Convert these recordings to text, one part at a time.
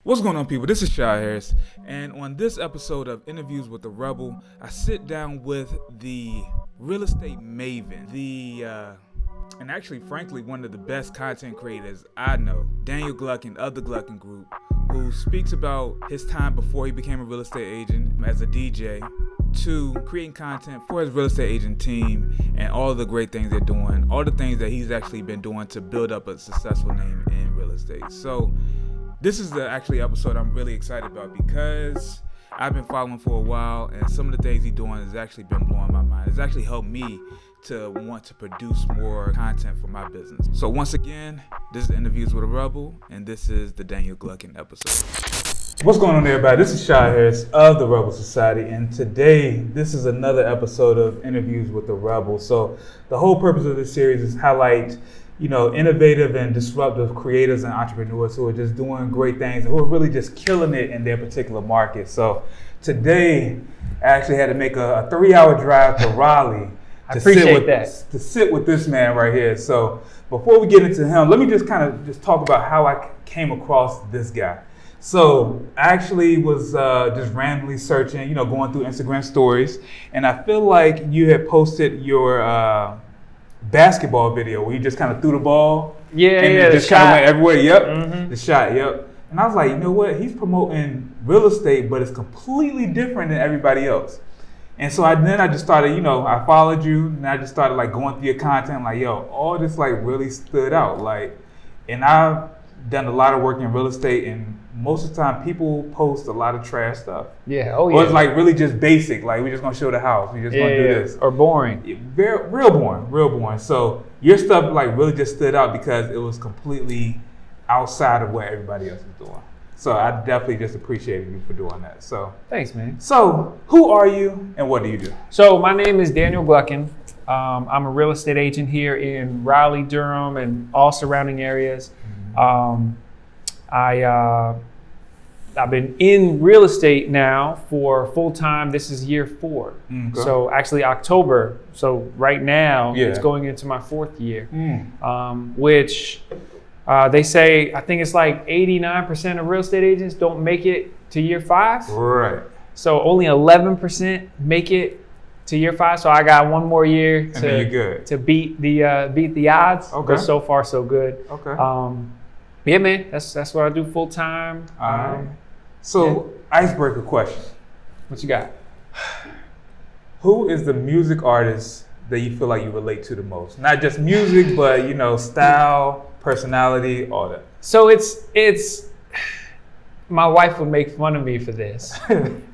What's going on, people? This is Shy Harris, and on this episode of Interviews with the Rebel, I sit down with the real estate maven, and actually, frankly, one of the best content creators I know, Daniel Gluckin of the Gluckin Group, who speaks about his time before he became a real estate agent as a DJ, to creating content for his real estate agent team and all the great things they're doing, all the things that he's actually been doing to build up a successful name in real estate. So this is the actually episode I'm really excited about because I've been following for a while, and some of the things he's doing has actually been blowing my mind. It's actually helped me to want to produce more content for my business. So once again, this is Interviews with a Rebel, and this is the Daniel Gluckin episode. What's going on, everybody? This is Shy Harris of the Rebel Society, and today this is another episode of Interviews with the Rebel. So the whole purpose of this series is highlight innovative and disruptive creators and entrepreneurs who are just doing great things and who are really just killing it in their particular market. So today, I actually had to make a 3-hour drive to Raleigh to sit with this man right here. So before we get into him, let me just talk about how I came across this guy. So I actually was just randomly searching, going through Instagram stories, and I feel like you had posted your basketball video where you just kind of threw the ball. It just kind of went everywhere. Yep. The shot. Yep. And I was like, you know what? He's promoting real estate, but it's completely different than everybody else. And so I just started, I followed you, and I just started going through your content, all this really stood out. And I've done a lot of work in real estate, and most of the time people post a lot of trash stuff. Yeah. Or it's really just basic, we're just gonna show the house, we're just gonna do this. Or boring. Real boring. So your stuff really just stood out because it was completely outside of what everybody else is doing. So I definitely just appreciated you for doing that. So thanks, man. So who are you and what do you do? So my name is Daniel Gluckin. I'm a real estate agent here in Raleigh, Durham, and all surrounding areas. I've been in real estate now for full time. This is year 4. Okay. So actually October. So right now it's going into my 4th year, which they say, I think it's 89% of real estate agents don't make it to year 5. Right. So only 11% make it to year 5. So I got one more year to beat the odds. Okay. But so far so good. Okay. Yeah, man, that's what I do full time. All right. So, icebreaker question. What you got? Who is the music artist that you feel like you relate to the most? Not just music, but style, personality, all that. So it's my wife would make fun of me for this,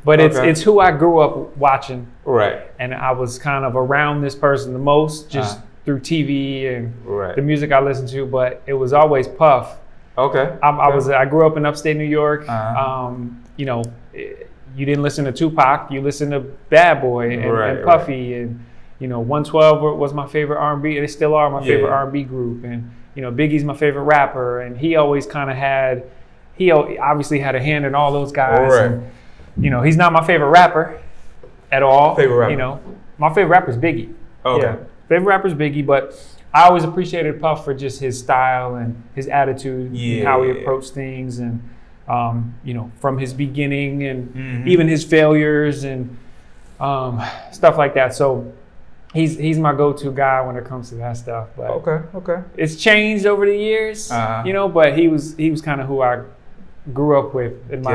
but it's who I grew up watching. Right. And I was kind of around this person the most, just through TV and the music I listened to. But it was always Puff. Okay. I grew up in upstate New York. You didn't listen to Tupac, you listened to Bad Boy and Puffy, and 112 was my favorite R&B. They still are my favorite R&B group, and Biggie's my favorite rapper, and he always he obviously had a hand in all those guys. Right. And, he's not my favorite rapper at all. Favorite rapper? My favorite rapper is Biggie. Okay. Yeah, favorite rapper is Biggie, but I always appreciated Puff for just his style and his attitude and how he approached things, and from his beginning and even his failures and stuff like that. So he's my go-to guy when it comes to that stuff. But okay. It's changed over the years, but he was kind of who I grew up with in my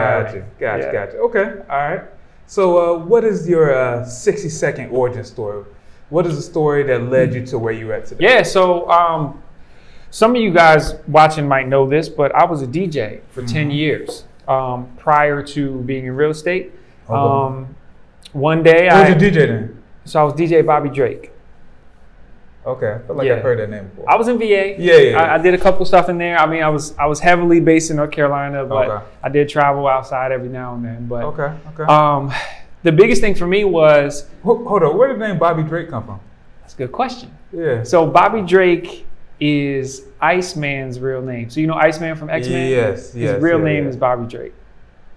Gotcha. Okay, all right. So what is your 60-second origin story? What is the story that led you to where you're at today? Yeah, so some of you guys watching might know this, but I was a DJ for 10 years prior to being in real estate. One day Who was your DJ then? So I was DJ Bobby Drake. Okay, I feel like I've heard that name before. I was in VA. Yeah. I did a couple stuff in there. I mean, I was heavily based in North Carolina, but I did travel outside every now and then. But okay. The biggest thing for me was... Hold on, where did the name Bobby Drake come from? That's a good question. Yeah. So Bobby Drake is Iceman's real name. So Iceman from X-Men? Yes. His real name is Bobby Drake.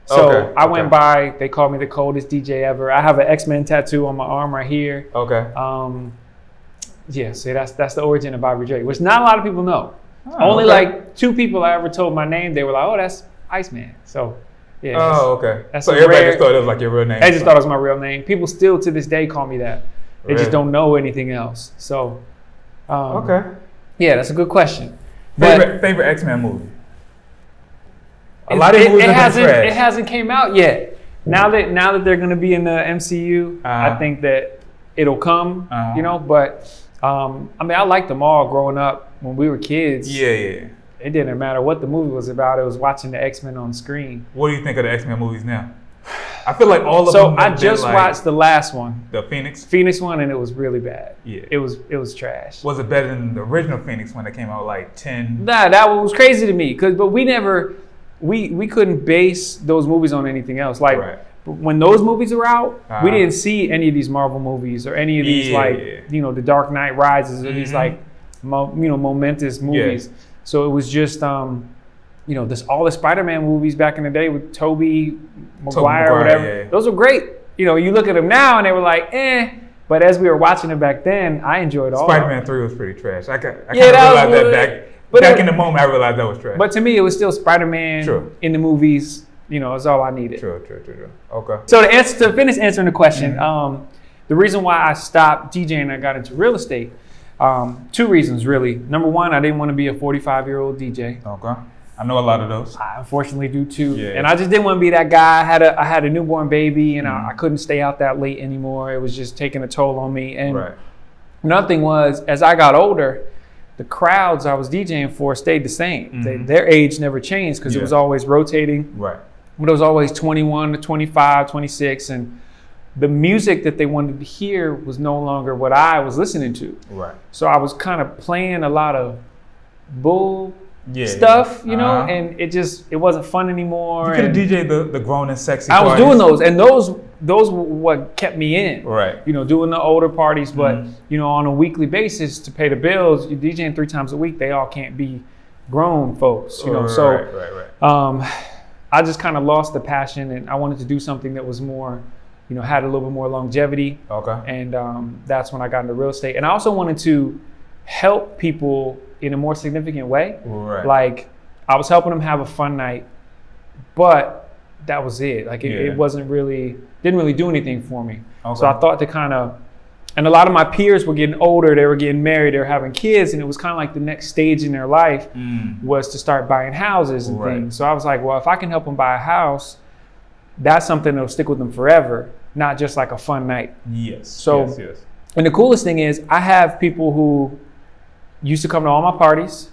So I went by, they called me the coldest DJ ever. I have an X-Men tattoo on my arm right here. Okay. So that's the origin of Bobby Drake, which not a lot of people know. Only 2 people I ever told my name, they were like, oh, that's Iceman. So, yeah. Oh, okay. That's so everybody just thought it was like your real name. They just thought it was my real name. People still to this day call me that. They just Really? don't know anything else. So, Okay. yeah, that's a good question. Favorite X-Men movie? A lot of movies have been trash. It hasn't came out yet. Now that they're going to be in the MCU, I think that it'll come. You know, but I mean, I liked them all growing up when we were kids. Yeah. It didn't matter what the movie was about. It was watching the X-Men on screen. What do you think of the X-Men movies now? I feel like all of them. So I just watched the last one, the Phoenix one, and it was really bad. Yeah, it was trash. Was it better than the original Phoenix when it came out like 10? Nah, that was crazy to me. But we never, we couldn't base those movies on anything else. Like when those movies were out, we didn't see any of these Marvel movies or any of these the Dark Knight Rises or these like momentous movies. Yeah. So it was just all the Spider-Man movies back in the day with Tobey Maguire or whatever. Yeah. Those were great. You look at them now and they were like, eh. But as we were watching them back then, I enjoyed all. Spider-Man 3 was pretty trash. I kind of realized that back in the moment. I realized that was trash. But to me, it was still Spider-Man in the movies. It's all I needed. True. Okay. So to finish answering the question, the reason why I stopped DJing and I got into real estate. 2 reasons, really. Number one, I didn't want to be a 45-year-old DJ. Okay. I know a lot of those. I unfortunately do too. Yeah. And I just didn't want to be that guy. I had a newborn baby and I couldn't stay out that late anymore. It was just taking a toll on me. And another thing was, as I got older, the crowds I was DJing for stayed the same. Their age never changed because it was always rotating. Right. But it was always 21 to 25, 26. And the music that they wanted to hear was no longer what I was listening to. Right. So I was kind of playing a lot of bull stuff, and it wasn't fun anymore. You could have DJ'd the grown and sexy parties. I was doing those, and those were what kept me in. Right. Doing the older parties, but on a weekly basis to pay the bills, you're DJing 3 times a week. They all can't be grown folks, So I just kind of lost the passion, and I wanted to do something that was more, had a little bit more longevity. Okay. And that's when I got into real estate. And I also wanted to help people in a more significant way. Right. Like I was helping them have a fun night, but that was it. Like it wasn't really, didn't really do anything for me. Okay. So I thought to and a lot of my peers were getting older, they were getting married, they were having kids, and it was kind of like the next stage in their life was to start buying houses and things. So I was like, well, if I can help them buy a house, that's something that'll stick with them forever, not just like a fun night. Yes. So, and the coolest thing is I have people who used to come to all my parties,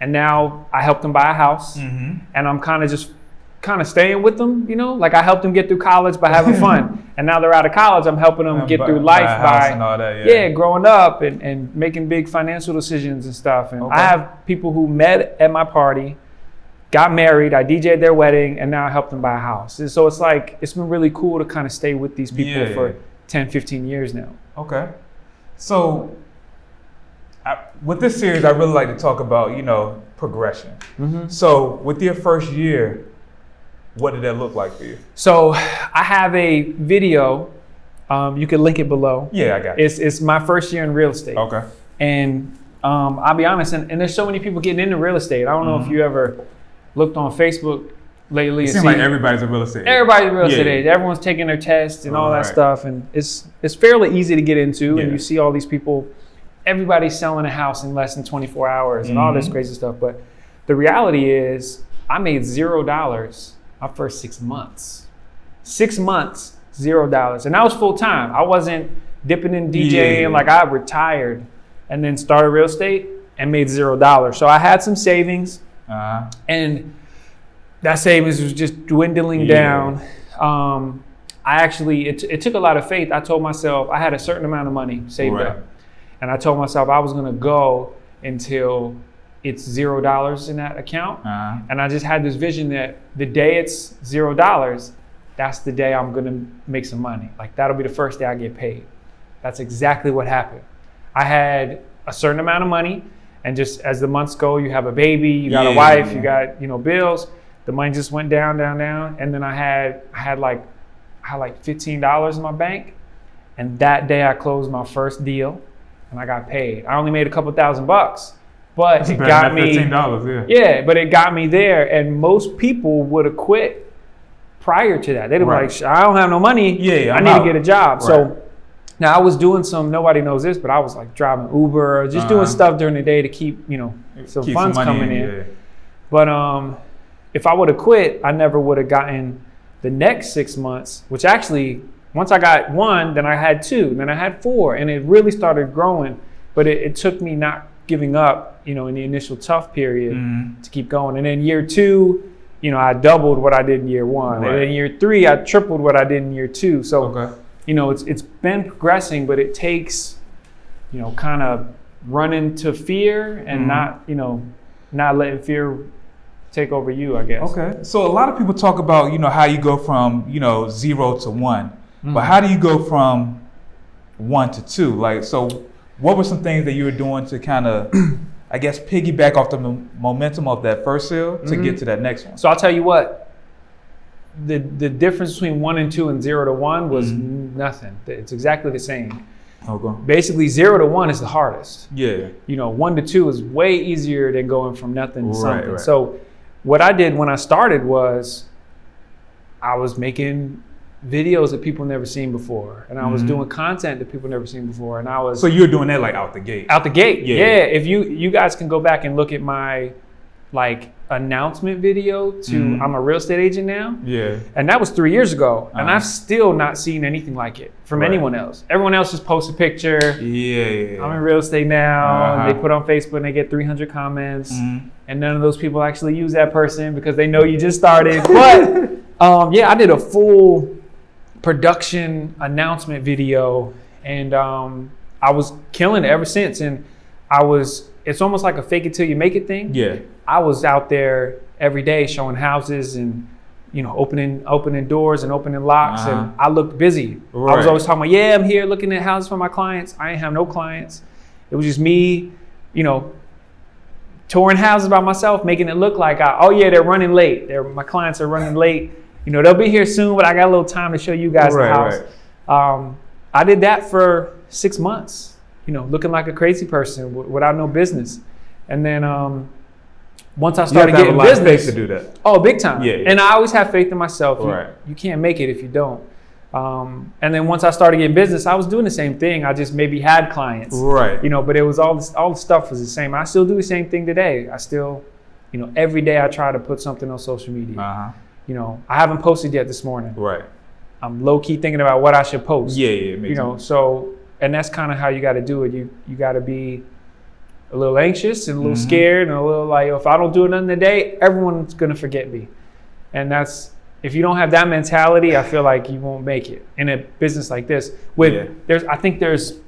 and now I help them buy a house, and I'm kind of staying with them, like I helped them get through college by having fun, and now they're out of college. I'm helping them get through life by growing up and making big financial decisions and stuff. And I have people who met at my party, got married, I DJ'd their wedding, and now I help them buy a house. And so it's been really cool to kind of stay with these people for 10, 15 years now. Okay. So with this series, I really like to talk about, progression. So with your first year, what did that look like for you? So I have a video. You can link it below. Yeah, I got it. It's my first year in real estate. Okay. And I'll be honest, and there's so many people getting into real estate. I don't know if you ever looked on Facebook lately. It seems like everybody's a real estate agent. Everybody's a real estate agent. Everyone's taking their tests and all that stuff. And it's fairly easy to get into. And you see all these people, everybody's selling a house in less than 24 hours and all this crazy stuff. But the reality is I made $0 my first 6 months. 6 months, $0. And that was full time. I wasn't dipping in DJing. Like I retired and then started real estate and made $0. So I had some savings and that savings was just dwindling down. It took a lot of faith. I told myself I had a certain amount of money saved up. And I told myself I was gonna go until it's $0 in that account. And I just had this vision that the day it's $0, that's the day I'm gonna make some money. Like that'll be the first day I get paid. That's exactly what happened. I had a certain amount of money, and just as the months go, you have a baby, you got a wife, you got bills. The money just went down, and then I had like $15 in my bank, and that day I closed my first deal, and I got paid. I only made a couple $1,000, But it got me $15, yeah, but it got me there. And most people would have quit prior to that. They'd be like, I don't have no money. I need to get a job. So now I was doing nobody knows this, but I was like driving Uber or just doing stuff during the day to keep, some funds coming in. Yeah. But if I would have quit, I never would have gotten the next 6 months, which actually, once I got 1, then I had 2, then I had 4, and it really started growing. But it took me not giving up, in the initial tough period to keep going. And then year 2, I doubled what I did in year 1. And then year 3, I tripled what I did in year 2. So, it's been progressing, but it takes, kind of running to fear and not letting fear take over you, I guess. Okay. So a lot of people talk about, how you go from, 0 to 1. But how do you go from 1 to 2? Like, so what were some things that you were doing to kind of, I guess, piggyback off the momentum of that first sale to get to that next one? So I'll tell you what, the difference between 1 and 2 and 0 to 1 was nothing. It's exactly the same. Okay. Basically, 0 to 1 is the hardest. Yeah. 1 to 2 is way easier than going from nothing to something. Right. So what I did when I started was I was making videos that people never seen before, and I was doing content that people never seen before, and I was. So you were doing that like out the gate. Out the gate, yeah. If you guys can go back and look at my announcement video to I'm a real estate agent now. Yeah. And that was 3 years ago, and I've still not seen anything like it from anyone else. Everyone else just posts a picture. Yeah. I'm in real estate now, and they put on Facebook and they get 300 comments, and none of those people actually use that person because they know you just started. But I did a full production announcement video, and I was killing it ever since. And it's almost like a fake it till you make it thing. Yeah. I was out there every day showing houses and opening doors and opening locks, and I looked busy. I was always talking about, I'm here looking at houses for my clients. I ain't have no clients. It was just me, touring houses by myself, making it look like they're running late. My clients are running late. They'll be here soon, but I got a little time to show you guys the house. I did that for 6 months, looking like a crazy person without no business. And then once I started getting business, to do that. Oh, big time. Yeah. And I always have faith in myself. You can't make it if you don't. And then once I started getting business, I was doing the same thing. I just maybe had clients. Right. But it was all the stuff was the same. I still do the same thing today. I still, every day I try to put something on social media. I haven't posted yet this morning. Right. I'm low key thinking about what I should post. Yeah. So, and that's kind of how you got to do it. You got to be a little anxious and a little scared and a little like, if I don't do it another day, everyone's gonna forget me. And if you don't have that mentality, I feel like you won't make it in a business like this. I think there's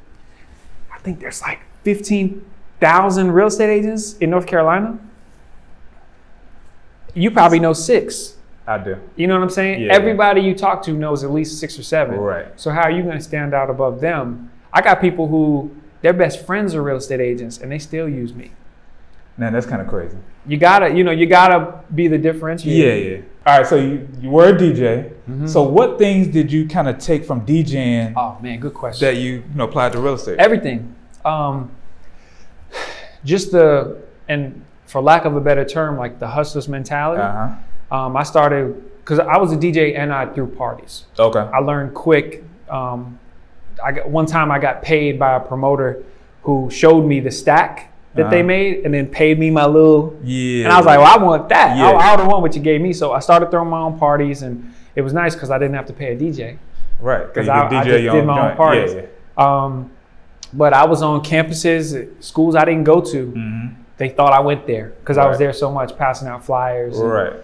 like 15,000 real estate agents in North Carolina. You probably know 6. I do. You know what I'm saying? Yeah. Everybody you talk to knows at least 6 or 7. Right. So how are you gonna stand out above them? I got people who their best friends are real estate agents and they still use me. Man, that's kind of crazy. You gotta be the differentiator. Yeah. All right, so you were a DJ. So what things did you kind of take from DJing? Oh man, good question. That you applied to real estate? Everything. And for lack of a better term, like the hustler's mentality. I started, because I was a DJ and I threw parties. Okay. I learned quick. One time I got paid by a promoter who showed me the stack that they made and then paid me my little, and I was like, well, I want that. I would have want what you gave me. So I started throwing my own parties, and it was nice because I didn't have to pay a DJ. Right. Because I just did my own parties. But I was on campuses, schools I didn't go to. They thought I went there because I was there so much, passing out flyers, and,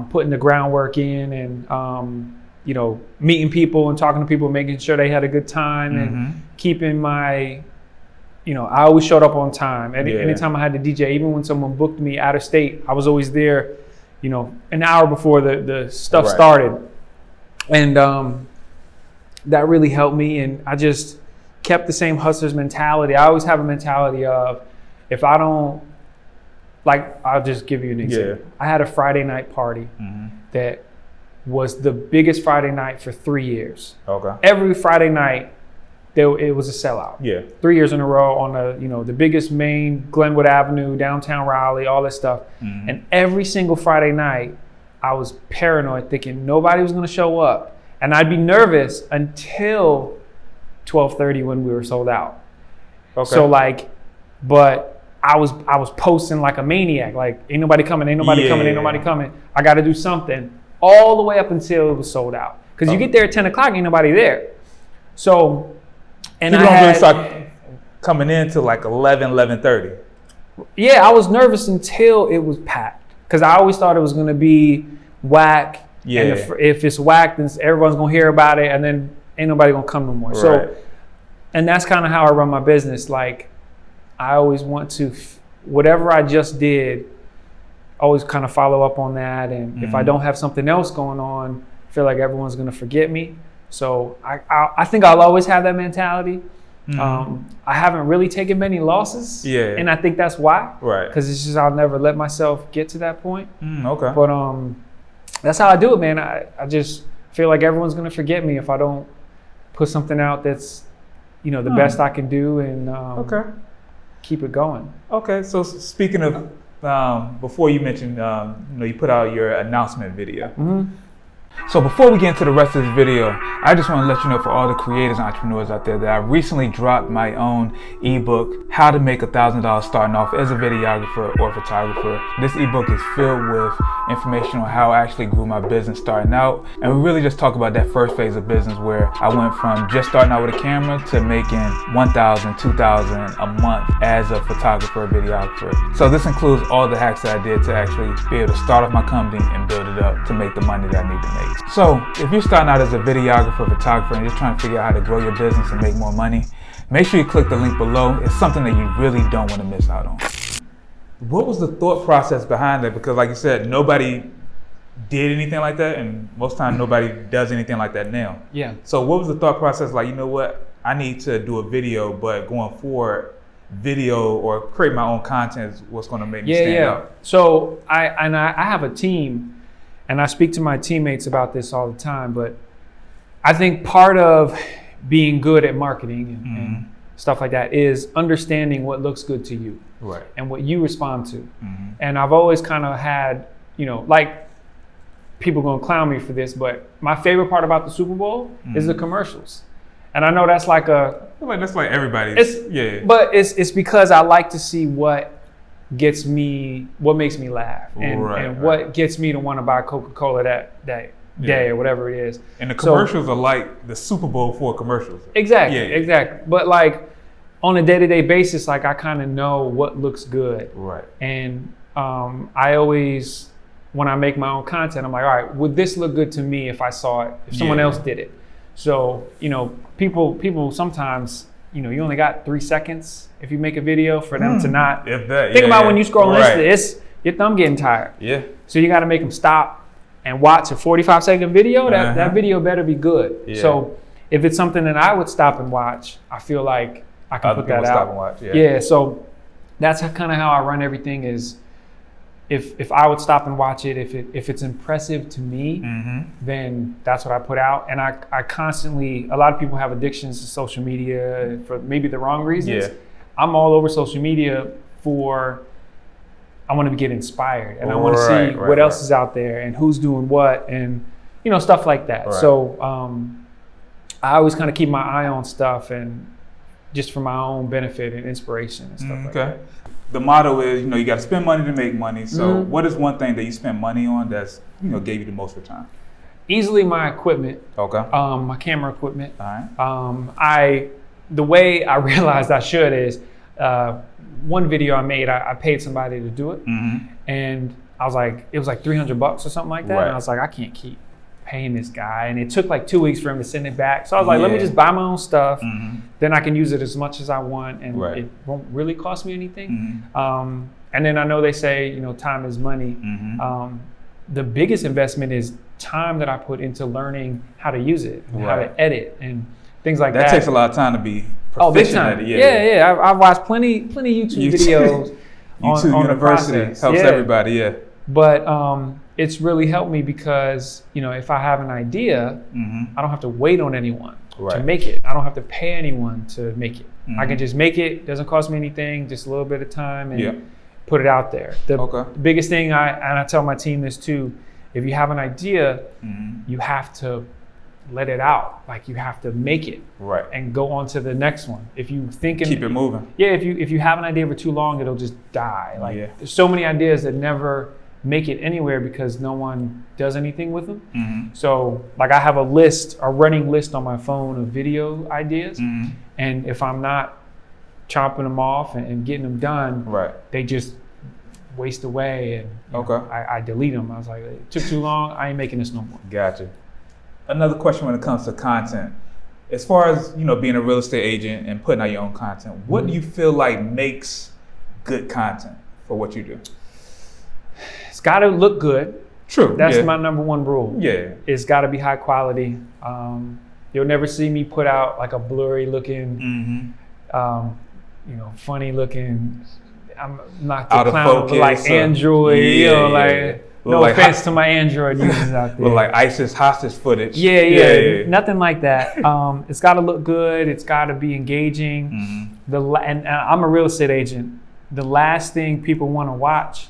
putting the groundwork in, and meeting people and talking to people, making sure they had a good time, and keeping my, I always showed up on time. Anytime I had to DJ, even when someone booked me out of state, I was always there, an hour before the stuff started. And that really helped me. And I just kept the same hustler's mentality. I always have a mentality of, if I don't, I'll just give you an example. I had a Friday night party that was the biggest Friday night for 3 years. Okay. Every Friday night, it was a sellout. Yeah. 3 years in a row on the biggest main Glenwood Avenue, downtown Raleigh, all this stuff. Mm-hmm. And every single Friday night, I was paranoid, thinking nobody was going to show up, and I'd be nervous until 12:30 when we were sold out. Okay. So but I was posting like a maniac, like ain't nobody coming, ain't nobody coming, ain't nobody coming. I got to do something all the way up until it was sold out. Because you get there at 10 o'clock, ain't nobody there. So, and you don't really start coming in till like 11:30. Yeah, I was nervous until it was packed. Because I always thought it was going to be whack. Yeah. And if it's whack, then everyone's going to hear about it, and then ain't nobody going to come no more. Right. So, and that's kind of how I run my business. Like, I always want to, whatever I just did, always kind of follow up on that. And if I don't have something else going on, I feel like everyone's going to forget me. So I think I'll always have that mentality. I haven't really taken many losses. Yeah. And I think that's why. Right. Because it's just I'll never let myself get to that point. Okay. But that's how I do it, man. I just feel like everyone's going to forget me if I don't put something out that's, the best I can do and keep it going. Okay. So speaking of, before you mentioned, you put out your announcement video. Mm-hmm. So before we get into the rest of this video, I just want to let you know, for all the creators and entrepreneurs out there, that I recently dropped my own ebook, How to Make $1,000 Starting Off as a Videographer or Photographer. This ebook is filled with information on how I actually grew my business starting out. And we really just talk about that first phase of business where I went from just starting out with a camera to making $1,000, $2,000 a month as a photographer or videographer. So this includes all the hacks that I did to actually be able to start off my company and build it up to make the money that I need to make. So if you're starting out as a videographer, photographer, and just trying to figure out how to grow your business and make more money, make sure you click the link below. It's something that you really don't want to miss out on. What was the thought process behind that? Because like you said, nobody did anything like that, and most times nobody does anything like that now. Yeah. So what was the thought process like, you know what, I need to do a video, but going forward, video or create my own content is what's going to make me stand out? So I have a team. And I speak to my teammates about this all the time, but I think part of being good at marketing and stuff like that is understanding what looks good to you, right, and what you respond to. And I've always kind of had, like, people gonna clown me for this, but my favorite part about the Super Bowl is the commercials. And I know that's like that's like everybody's. But it's because I like to see what makes me laugh and what gets me to want to buy Coca-Cola that day or whatever it is. And the commercials are like the Super Bowl for commercials. Exactly, exactly. But like on a day-to-day basis, like I kind of know what looks good. Right. And I always, when I make my own content, I'm like, all right, would this look good to me if I saw it, if someone else did it? So, people sometimes, you only got 3 seconds if you make a video for them to not think about when you scroll Insta, your thumb getting tired. Yeah. So you got to make them stop and watch a 45-second video. That video better be good. Yeah. So if it's something that I would stop and watch, I feel like I can put that out. Stop and watch. Yeah. So that's kind of how I run everything. Is if I would stop and watch it, if it's impressive to me, then that's what I put out. And I constantly, a lot of people have addictions to social media for maybe the wrong reasons. Yeah. I'm all over social media I want to get inspired, and I want to see what else is out there and who's doing what, and stuff like that. Right. So I always kind of keep my eye on stuff, and just for my own benefit and inspiration and stuff like that. The motto is, you got to spend money to make money. So what is one thing that you spend money on that's, gave you the most return? Easily my equipment. Okay. My camera equipment. All right. The way I realized I should is, one video I made, I paid somebody to do it. And I was like, it was like $300 or something like that. Right. And I was like, I can't keep paying this guy. And it took like 2 weeks for him to send it back. So I was like, let me just buy my own stuff. Then I can use it as much as I want, and it won't really cost me anything. And then I know they say, time is money. The biggest investment is time that I put into learning how to use it, and how to edit and things like that. That takes a lot of time to be proficient at it. Yeah. I've watched plenty YouTube videos. YouTube University helps everybody, But it's really helped me because, if I have an idea, I don't have to wait on anyone. to make it. I don't have to pay anyone to make it. I can just make it. Doesn't cost me anything. Just a little bit of time and put it out there. The biggest thing, I tell my team this too, if you have an idea, you have to let it out. Like you have to make it and go on to the next one. If you think keep it moving. Yeah, if you have an idea for too long, it'll just die. Like there's so many ideas that never make it anywhere because no one does anything with them. So like I have a running list on my phone of video ideas, and if I'm not chopping them off and getting them done, they just waste away, and you know, I delete them. I was like, it took too long, I ain't making this no more. Gotcha. Another question when it comes to content, as far as, you know, being a real estate agent and putting out your own content, what do you feel like makes good content for what you do? It's got to look good. True. That's my number one rule. Yeah. It's got to be high quality. You'll never see me put out like a blurry looking, you know, funny looking. I'm not the clown, but like Android, you know, like no offense to my Android users out there. With like ISIS hostage footage. Yeah. Nothing like that. It's got to look good. It's got to be engaging. And I'm a real estate agent. The last thing people want to watch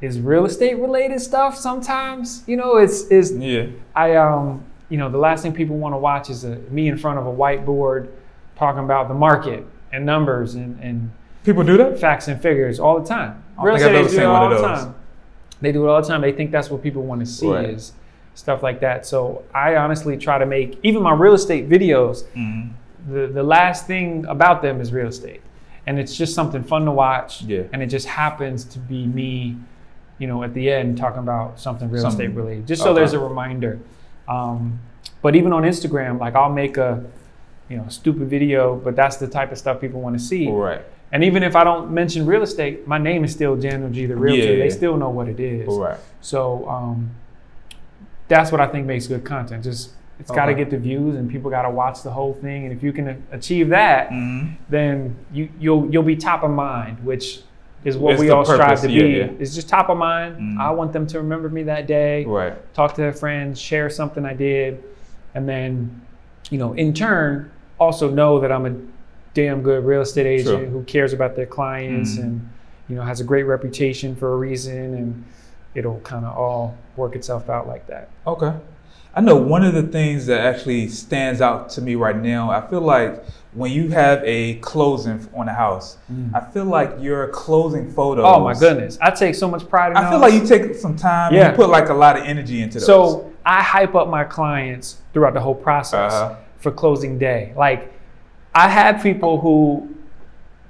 is real estate related stuff. Sometimes, you know, you know, the last thing people want to watch is me in front of a whiteboard talking about the market and numbers and people do that? Facts and figures all the time. Real estate agents do it all the time. They do it all the time. They think that's what people want to see is stuff like that. So I honestly try to make, even my real estate videos, the last thing about them is real estate. And it's just something fun to watch. And it just happens to be me, you know, at the end talking about something real estate related, just so there's a reminder. But even on Instagram, like I'll make a, you know, stupid video, but that's the type of stuff people want to see. And even if I don't mention real estate, my name is still Daniel G, the realtor. They still know what it is. So that's what I think makes good content. Just it's got to get the views, and people got to watch the whole thing. And if you can achieve that, then you'll be top of mind, which is what we all strive to be. It's just top of mind. I want them to remember me that day. Talk to their friends, share something I did, and then, you know, in turn, also know that I'm a damn good real estate agent who cares about their clients and, you know, has a great reputation for a reason, and it'll kind of all work itself out like that. I know one of the things that actually stands out to me right now, I feel like when you have a closing on a house, I feel like your closing photos. Oh my goodness. I take so much pride in those. I feel like you take some time and you put like a lot of energy into those. So I hype up my clients throughout the whole process for closing day. Like, I have people who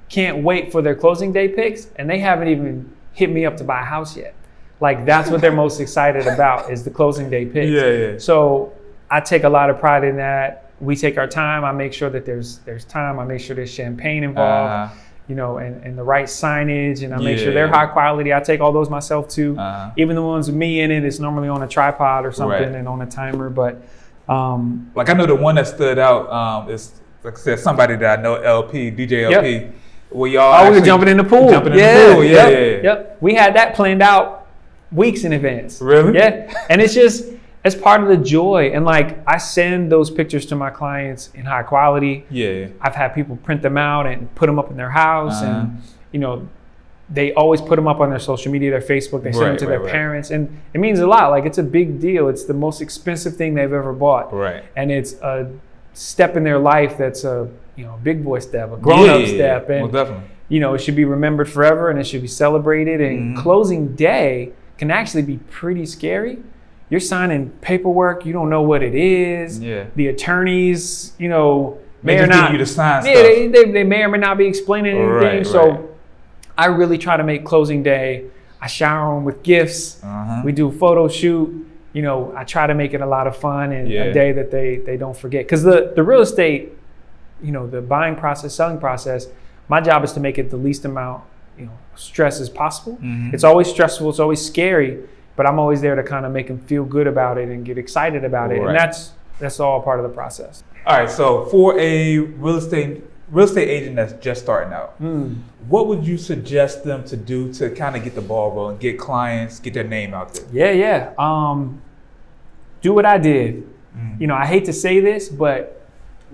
can't wait for their closing day pics, and they haven't even hit me up to buy a house yet. Like, that's what they're most excited about is the closing day pics. So I take a lot of pride in that. We take our time. I make sure that there's time. I make sure there's champagne involved, you know, and the right signage, and I make sure they're high quality. I take all those myself too. Even the ones with me in it, it's normally on a tripod or something and on a timer. But like, I know the one that stood out is, like I said, somebody that I know, DJ LP. We all we were jumping in the pool. Yep. We had that planned out weeks in advance. Really? Yeah. And it's part of the joy. And like, I send those pictures to my clients in high quality. I've had people print them out and put them up in their house, and, you know, they always put them up on their social media, their Facebook. They send them to their parents, and it means a lot. Like, it's a big deal. It's the most expensive thing they've ever bought. And it's a step in their life that's a, you know, big boy step, a grown-up step, and definitely, you know, it should be remembered forever, and it should be celebrated. And closing day can actually be pretty scary. You're signing paperwork, you don't know what it is. The attorneys, you know, may or not you to sign stuff. They may or may not be explaining anything. So I really try to make closing day. I shower them with gifts. We do a photo shoot. You know, I try to make it a lot of fun and a day that they don't forget. Because the real estate, you know, the buying process, selling process, my job is to make it the least amount, you know, stress as possible. It's always stressful, it's always scary, but I'm always there to kind of make them feel good about it and get excited about it. And that's all part of the process. All right, so for a real estate agent that's just starting out, what would you suggest them to do to kind of get the ball rolling, get clients, get their name out there? Do what I did. You know, I hate to say this, but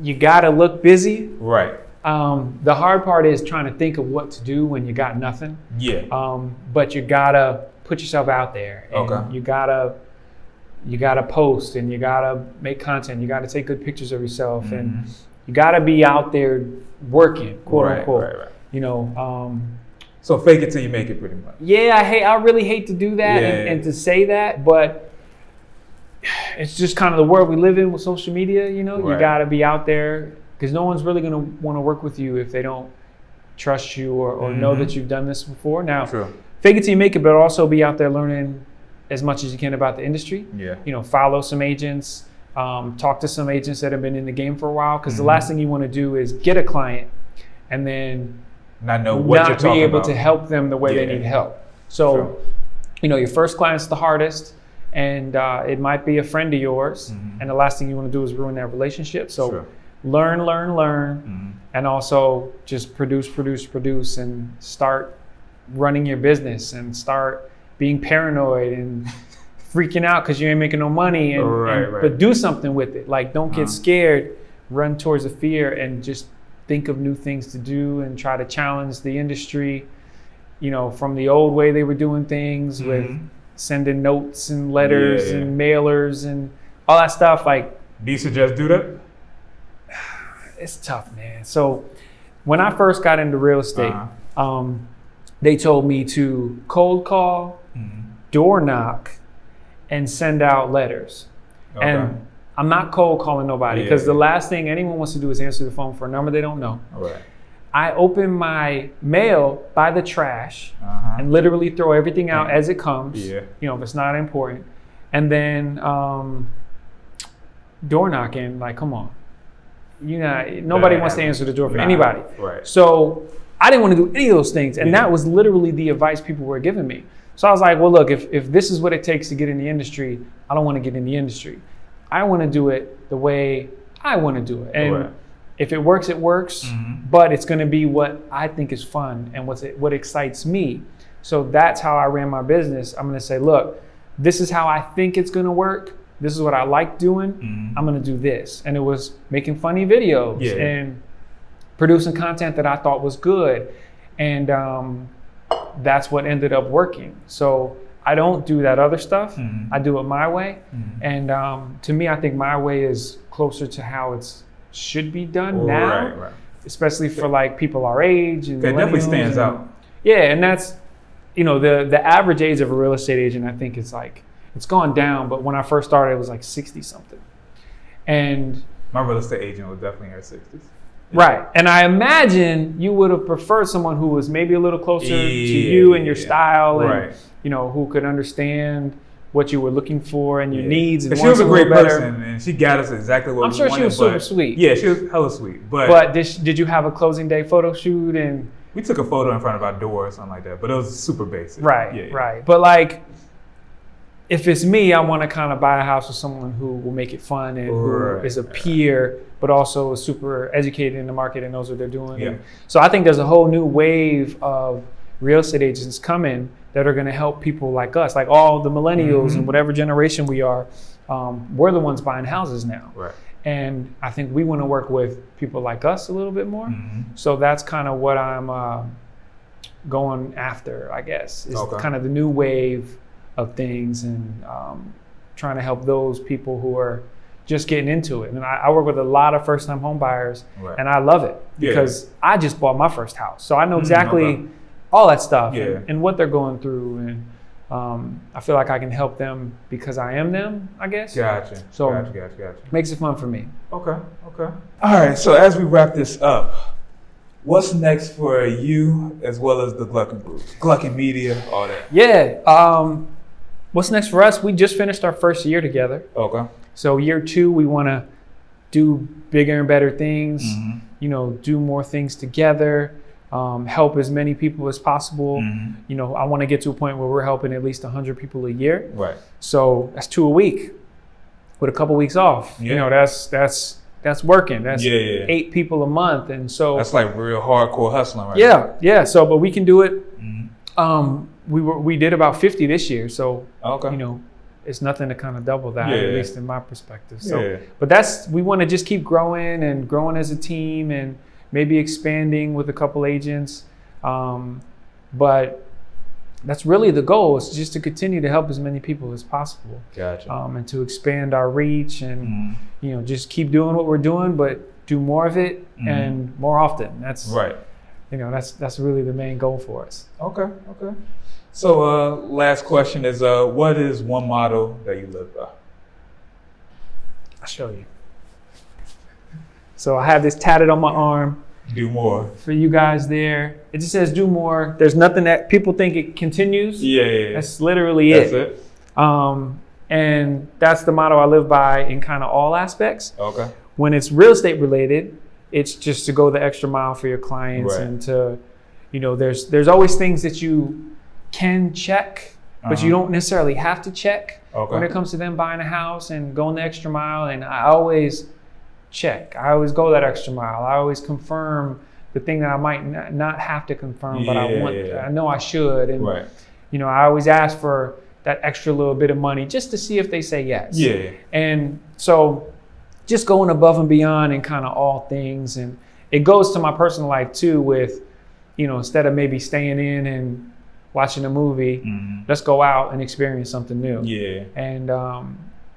you gotta look busy. Right. The hard part is trying to think of what to do when you got nothing. Yeah. But you gotta put yourself out there. And you gotta post, and you gotta make content. You gotta take good pictures of yourself, and you gotta be out there working, quote unquote. Right. You know. So fake it till you make it, pretty much. Yeah, I really hate to do that and to say that, but it's just kind of the world we live in with social media. You know, you gotta be out there, because no one's really gonna want to work with you if they don't trust you or know that you've done this before. Now, fake it till you make it, but also be out there learning as much as you can about the industry. Yeah. You know, follow some agents, talk to some agents that have been in the game for a while, because the last thing you want to do is get a client and then not know what you're talking be able about. To help them the way they need help. So, you know, your first client's the hardest, and it might be a friend of yours, and the last thing you want to do is ruin that relationship. So learn, and also just produce, and start running your business, and start being paranoid and freaking out because you ain't making no money, but do something with it. Like, don't get scared, run towards the fear, and just think of new things to do and try to challenge the industry, you know, from the old way they were doing things with sending notes and letters and mailers and all that stuff. Like, do you suggest do that? It's tough, man. So when I first got into real estate, they told me to cold call, door knock, and send out letters. And I'm not cold calling nobody, because the last thing anyone wants to do is answer the phone for a number they don't know. I open my mail by the trash and literally throw everything out as it comes, you know, if it's not important. And then door knocking, like, come on. You know, nobody wants to answer the door for anybody. So I didn't want to do any of those things. And that was literally the advice people were giving me. So I was like, well, look, if this is what it takes to get in the industry, I don't want to get in the industry. I want to do it the way I want to do it. And if it works, it works. But it's going to be what I think is fun and what excites me. So that's how I ran my business. I'm going to say, look, this is how I think it's going to work. This is what I like doing. I'm going to do this. And it was making funny videos and producing content that I thought was good. And that's what ended up working. So I don't do that other stuff. I do it my way. And to me, I think my way is closer to how it should be done now, especially for like people our age. And it definitely stands out. Yeah, and that's, you know, the average age of a real estate agent, I think, is like, it's gone down, but when I first started, it was like 60 something. And my real estate agent was definitely in her 60s. Right. And I imagine you would have preferred someone who was maybe a little closer to you and your style, and you know, who could understand what you were looking for and your needs. And she was a great person, and she got us exactly what we wanted. I'm sure she was super sweet. Yeah, she was hella sweet. But did you have a closing day photo shoot? And we took a photo in front of our door or something like that, but it was super basic. Right. But like, if it's me, I want to kind of buy a house with someone who will make it fun and who is a peer, but also is super educated in the market and knows what they're doing. And so I think there's a whole new wave of real estate agents coming that are going to help people like us, like all the millennials and whatever generation we are. We're the ones buying houses now. And I think we want to work with people like us a little bit more. So that's kind of what I'm going after, I guess, is kind of the new wave of things, and trying to help those people who are just getting into it. And I work with a lot of first-time home buyers, and I love it because I just bought my first house. So I know exactly all that stuff and what they're going through. And I feel like I can help them because I am them, I guess. Gotcha. Makes it fun for me. Okay. All right, so as we wrap this up, what's next for you as well as the Gluckin Group? Gluckin Media, all that. Yeah. What's next for us? We just finished our first year together. So year 2, we want to do bigger and better things, you know, do more things together, help as many people as possible. You know, I want to get to a point where we're helping at least 100 people a year. So that's 2 a week with a couple weeks off. You know, that's working. That's 8 people a month. And so that's like real hardcore hustling now. Yeah. So, but we can do it. We did about 50 this year. So, you know, it's nothing to kind of double that, at least in my perspective. So, but we want to just keep growing and growing as a team and maybe expanding with a couple agents. But that's really the goal, is just to continue to help as many people as possible. Gotcha. And to expand our reach and, you know, just keep doing what we're doing, but do more of it and more often. That's right. You know, that's really the main goal for us. Okay. So last question is, what is one motto that you live by? I'll show you. So I have this tatted on my arm. Do more. For you guys there. It just says do more. There's nothing that people think it continues. Yeah. That's literally it. That's it. And that's the motto I live by in kind of all aspects. Okay. When it's real estate related, it's just to go the extra mile for your clients and to, you know, there's always things that you can check, but you don't necessarily have to check when it comes to them buying a house and going the extra mile. And I always check. I always go that extra mile. I always confirm the thing that I might not have to confirm, but I know I should. And, you know, I always ask for that extra little bit of money just to see if they say yes. Yeah. And so just going above and beyond in kind of all things. And it goes to my personal life too with, you know, instead of maybe staying in and watching a movie, let's go out and experience something new. Yeah. And,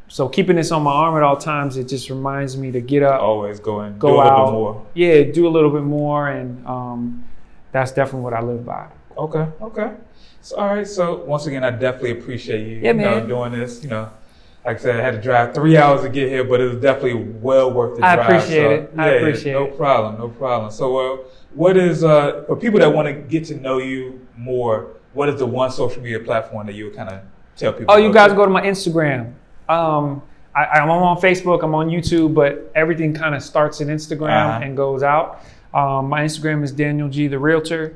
so keeping this on my arm at all times, it just reminds me to get up. Always go out. Do a little bit more. Yeah, do a little bit more. And that's definitely what I live by. Okay. So, all right. So once again, I definitely appreciate you, doing this. You know, like I said, I had to drive 3 hours to get here, but it was definitely well worth the drive. I appreciate it. I appreciate it. No problem. So what is, for people that want to get to know you more, what is the one social media platform that you would kind of tell people? Oh, you guys go to my Instagram. I'm on Facebook, I'm on YouTube, but everything kind of starts in Instagram and goes out. My Instagram is Daniel G the Realtor.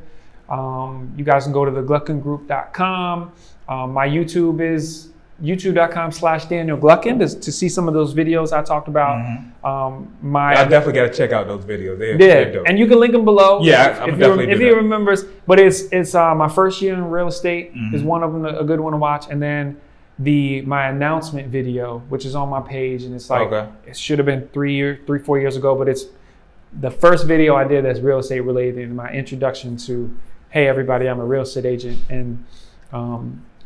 You guys can go to the GluckinGroup.com. My YouTube is youtube.com/Daniel Gluckin to see some of those videos I talked about. I definitely got to check out those videos. They're dope. And you can link them below. Yeah, if you remembers. But it's my first year in real estate is one of them, a good one to watch, and then my announcement video, which is on my page, and it's like it should have been 4 years ago, but it's the first video I did that's real estate related, in my introduction to, hey everybody, I'm a real estate agent, and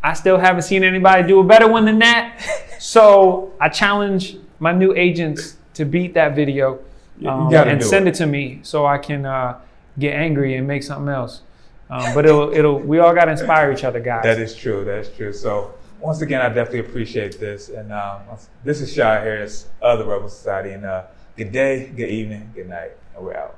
I still haven't seen anybody do a better one than that. So I challenge my new agents to beat that video and send it to me so I can get angry and make something else. But we all got to inspire each other, guys. That is true. So once again, I definitely appreciate this. And this is Shai Harris of the Rebel Society. And good day, good evening, good night, and we're out.